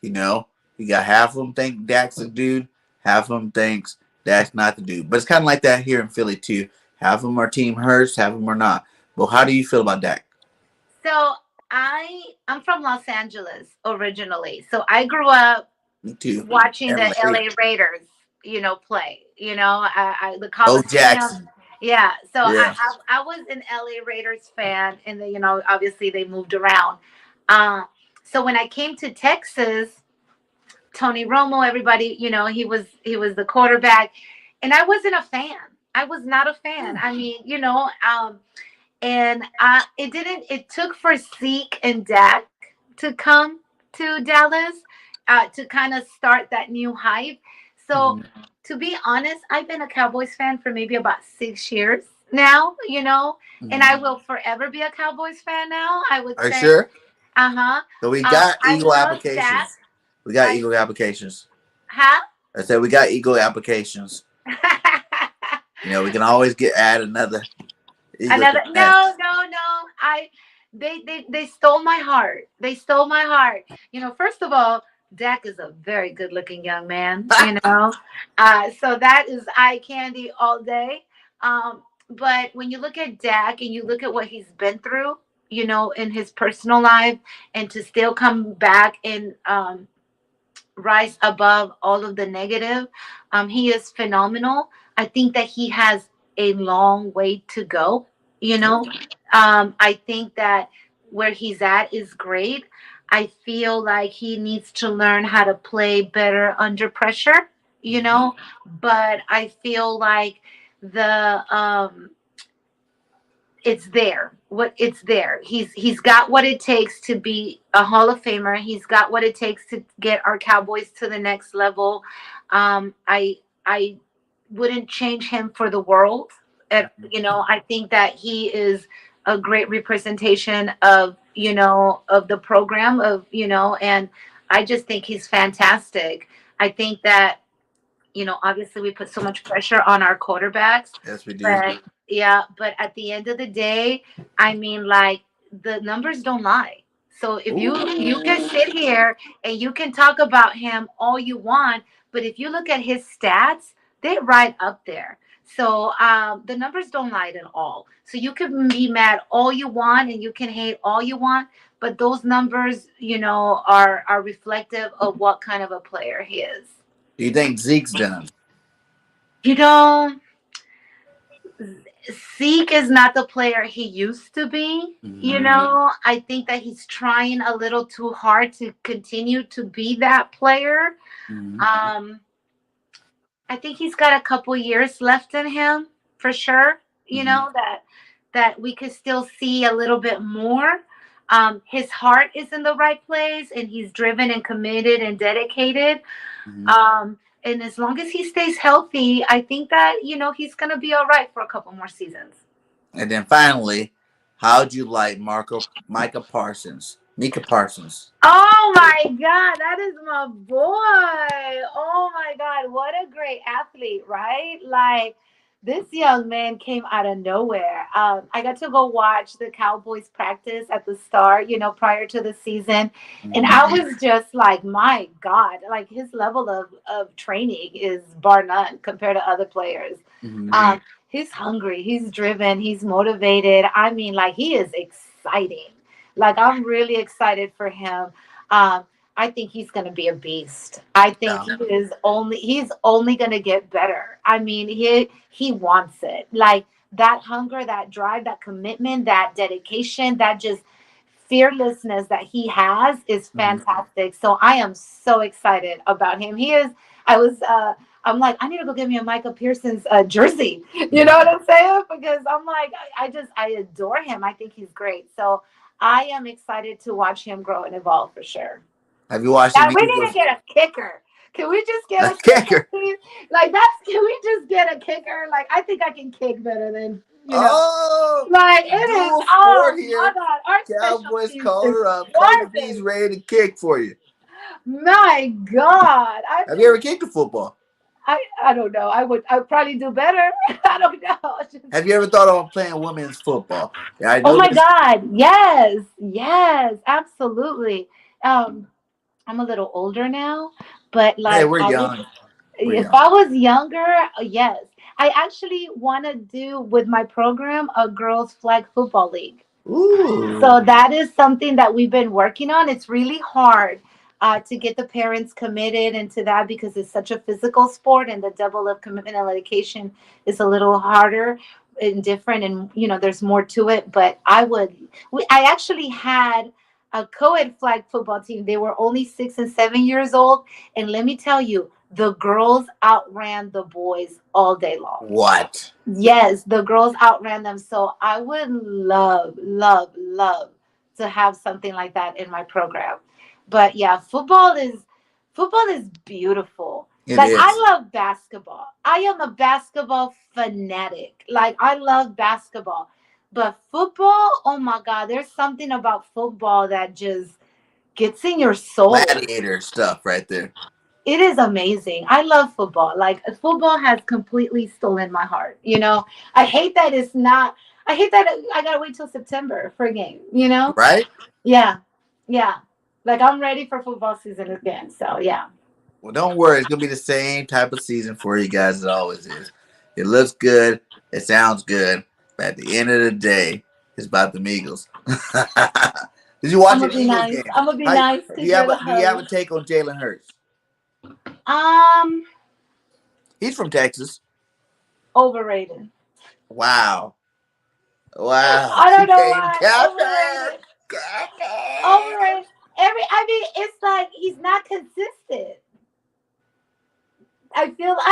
You know, you got half of them think Dak's a dude, half of them thinks Dak's not the dude. But it's kind of like that here in Philly too. Half of them are Team Hurts, half of them are not. Well, how do you feel about Dak? so I'm from Los Angeles originally. So I grew up Me too. watching the LA. LA Raiders, play. The Bo Coliseum. Jackson. Yeah, so Yeah. I was an LA Raiders fan, and obviously they moved around. Uh, so when I came to Texas, Tony Romo, everybody, he was the quarterback, and I wasn't a fan. I was not a fan. I mean, and it didn't. It took for Zeke and Dak to come to Dallas to kind of start that new hype. So, Mm-hmm. to be honest, I've been a Cowboys fan for maybe about 6 years now. And I Mm-hmm. will forever be a Cowboys fan now. I would Are you say, sure? uh huh. So we got I Eagle love Dak. applications. We got I Eagle applications. have. I said we got Eagle applications. We can always add another Eagle to Another, the no, nest. no, no. They stole my heart. They stole my heart. First of all, Dak is a very good looking young man. So that is eye candy all day. But when you look at Dak and you look at what he's been through, in his personal life, and to still come back and rise above all of the negative. He is phenomenal. I think that he has a long way to go. You know, I think that where he's at is great. I feel like he needs to learn how to play better under pressure. But I feel like the it's there. It's there. He's got what it takes to be a Hall of Famer. He's got what it takes to get our Cowboys to the next level. I wouldn't change him for the world. And I think that he is a great representation of the program and I just think he's fantastic. I think that obviously we put so much pressure on our quarterbacks, Yes, we do. but yeah, but at the end of the day, I mean, like the numbers don't lie. So if you can Ooh. sit here and you can talk about him all you want, but if you look at his stats, they're right up there. So the numbers don't lie at all. So you can be mad all you want and you can hate all you want, but those numbers, are reflective of what kind of a player he is. Do you think Zeke's done? You know, Zeke is not the player he used to be. Mm-hmm. I think that he's trying a little too hard to continue to be that player. Mm-hmm. Um, I think he's got a couple years left in him for sure. Mm-hmm. That we could still see a little bit more. His heart is in the right place, and he's driven and committed and dedicated. Mm-hmm. And as long as he stays healthy, I think that he's gonna be all right for a couple more seasons. And then finally, how'd you like Micah Parsons? Mika Parsons. Oh my God, that is my boy. Oh my God, what a great athlete, right? Like this young man came out of nowhere. I got to go watch the Cowboys practice at the start, prior to the season. And Mm-hmm. I was just like, my God, like his level of training is bar none compared to other players. Mm-hmm. He's hungry, he's driven, he's motivated. I mean, like he is exciting. Like I'm really excited for him. Um, I think he's going to be a beast. I think Yeah. he's only going to get better. I mean, he wants it. Like that hunger, that drive, that commitment, that dedication, that just fearlessness that he has is Mhm. fantastic. So I am so excited about him. He is I was I'm like, I need to go get me a Michael Pearson's jersey. You know what I'm saying? Because I'm like, I adore him. I think he's great. So I am excited to watch him grow and evolve for sure. Have you watched Yeah, any we need to Eagles? get a kicker. Can we just get A a kicker, kicker. please? Like that's can we just get a kicker? Like I think I can kick better than Oh, like it is. dual sport Oh my here. God, our special Cowboys teams call is her up. Kobe B's garbage. ready to kick for you. My God, Have you ever kicked a football? I don't know. I would probably do better. I don't know. Have you ever thought about playing women's football? Yeah, I Oh know my this. God, yes, yes, absolutely. Um, I'm a little older now, but Hey, like we're I would young. We're if young. I was younger, yes. I actually want to do with my program a girls flag football league. Ooh. So that is something that we've been working on. It's really hard to get the parents committed into that because it's such a physical sport, and the double of commitment and dedication is a little harder and different, and there's more to it. But I actually had a co-ed flag football team. They were only 6 and 7 years old, and let me tell you, the girls outran the boys all day long. What? Yes, the girls outran them. So I would love, love, love to have something like that in my program. But yeah, football is beautiful. It Like is. I love basketball. I am a basketball fanatic. Like I love basketball. But football, oh my God, there's something about football that just gets in your soul. Gladiator stuff right there. It is amazing. I love football. Like football has completely stolen my heart. I hate that it's not. I hate that I gotta wait till September for a game. Right? Yeah, yeah. Like I'm ready for football season again. So yeah. Well, don't worry. It's gonna be the same type of season for you guys as it always is. It looks good. It sounds good. But at the end of the day, it's about the Eagles. Did you I'm watch gonna an be Eagles nice. game? I'm gonna be How, nice do because you have you're a the Do you have a host. take on Jalen Hurts? Um, He's from Texas. Overrated. Wow. Wow. I She don't know came why. captain. Overrated. Overrated. I mean, it's like he's not consistent. I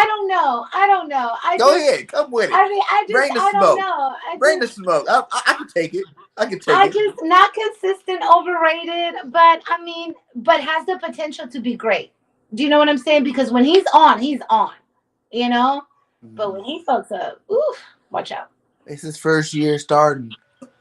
don't know. I don't know. Go ahead. Come with it. Bring the I don't smoke. know. Bring the smoke. I can take it. I can take I it. just not consistent, overrated, but I mean, but has the potential to be great. Do you know what I'm saying? Because when he's on, you know. But Mhm. when he fucks up, oof, watch out. It's his first year starting.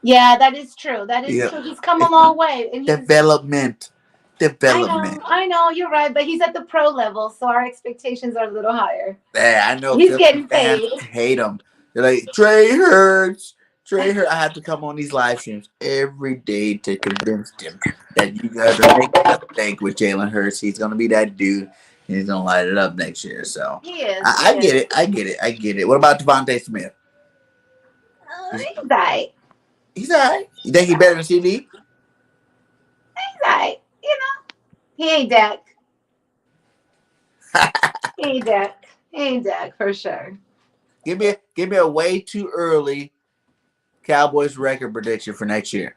Yeah, that is true. That is Yeah. true. He's come a It's long way, and he's. development. Development. I know, you're right, but he's at the pro level, so our expectations are a little higher. Yeah, I know He's Philly getting fans paid. hate him. They're like, Trey Hurts. Trey Hurts. I have to come on these live streams every day to convince them that you guys are making a mistake with Jalen Hurts. He's going to be that dude, and he's going to light it up next year. So He is. He I get is. it. I get it. I get it. What about Devontae Smith? He's, He's right. he's all right. You think he's better than CD? He's right. He ain't Dak. He ain't Dak. He ain't Dak for sure. Give me a way too early Cowboys record prediction for next year.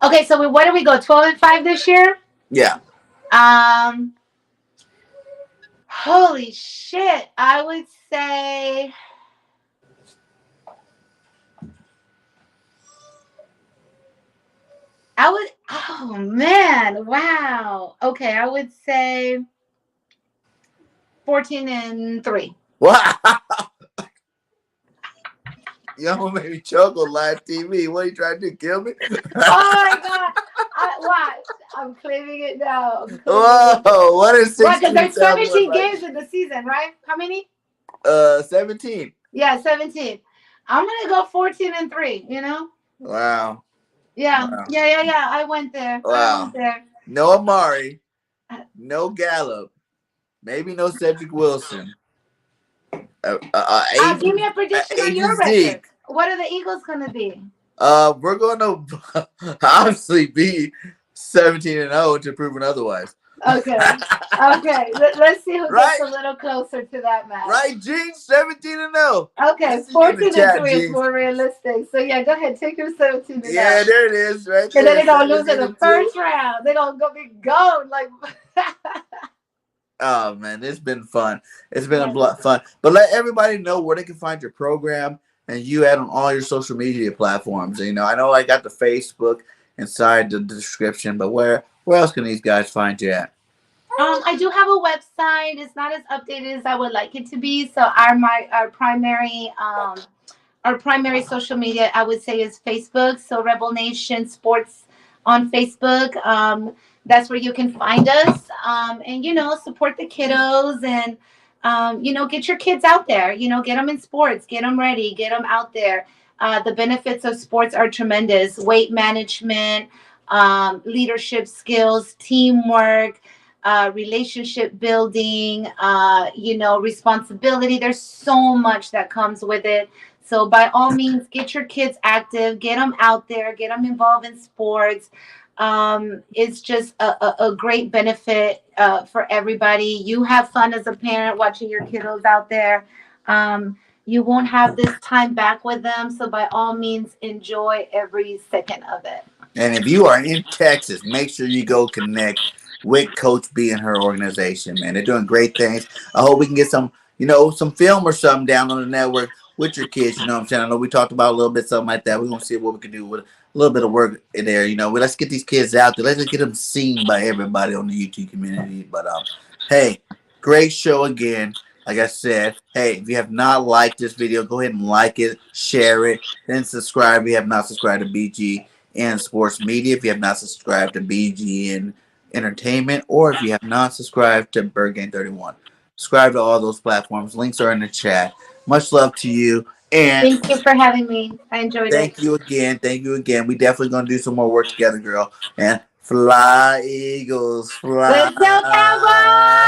Okay, so what did we go? 12-5 this year. Yeah. Um, holy shit! I would say I would. Oh man! Wow. Okay, I would say 14-3. Wow. You almost made me choke on live TV. What are you trying to do? Kill me? Oh my god! Watch. I'm claiming it now. I'm claiming it. Whoa, what is Why? Because 16 there's Cowboys 17 like? games in the season, right? How many? 17. Yeah, 17. I'm gonna go 14-3. Wow. Yeah, Wow. yeah, yeah, yeah. I went there. I went Wow. there. No Amari. No Gallup. Maybe no Cedric Wilson. Give Agent, me a prediction on Agent your record. Zeke. What are the Eagles gonna be? We're going to obviously be 17-0 to proven otherwise. Okay. Okay. Let's see who gets Right? a little closer to that match. Right, Jeans? 17-0. Okay, Let's see you in the 14 and chat, 3 is Jeans. more realistic. So yeah, go ahead, take your 17 and 0. Yeah, there it is, right And then there. they're gonna lose in 17 the and 2. first round. They're gonna go be gone. Like Oh man, it's been fun. It's been a yes. lot fun. But let everybody know where they can find your program and you add on all your social media platforms. I know I got the Facebook inside the description, but where else can these guys find you at? I do have a website. It's not as updated as I would like it to be. So our primary social media, I would say, is Facebook. So Rebel Nation Sports on Facebook. That's where you can find us. And support the kiddos and get your kids out there. Get them in sports, get them ready, get them out there. The benefits of sports are tremendous. Weight management, leadership skills, teamwork, relationship building, responsibility. There's so much that comes with it. So by all means, get your kids active, get them out there, get them involved in sports. It's just a great benefit for everybody. You have fun as a parent watching your kiddos out there. You won't have this time back with them. So by all means, enjoy every second of it. And if you are in Texas, make sure you go connect with Coach B and her organization, man. They're doing great things. I hope we can get some film or something down on the network with your kids. You know what I'm saying? I know we talked about a little bit something like that. We're gonna see what we can do with a little bit of work in there. Let's get these kids out there. Let's get them seen by everybody on the YouTube community. But hey, great show again. Like I said, hey, if you have not liked this video, go ahead and like it, share it, and subscribe if you have not subscribed to BG and Sports Media. If you have not subscribed to BGN Entertainment, or if you have not subscribed to Bird Game 31, subscribe to all those platforms. Links are in the chat. Much love to you, and Thank you for having me. I enjoyed it. thank you again. Thank you again. We definitely gonna do some more work together, girl. And fly, Eagles, Let's go, fly. Cowboys!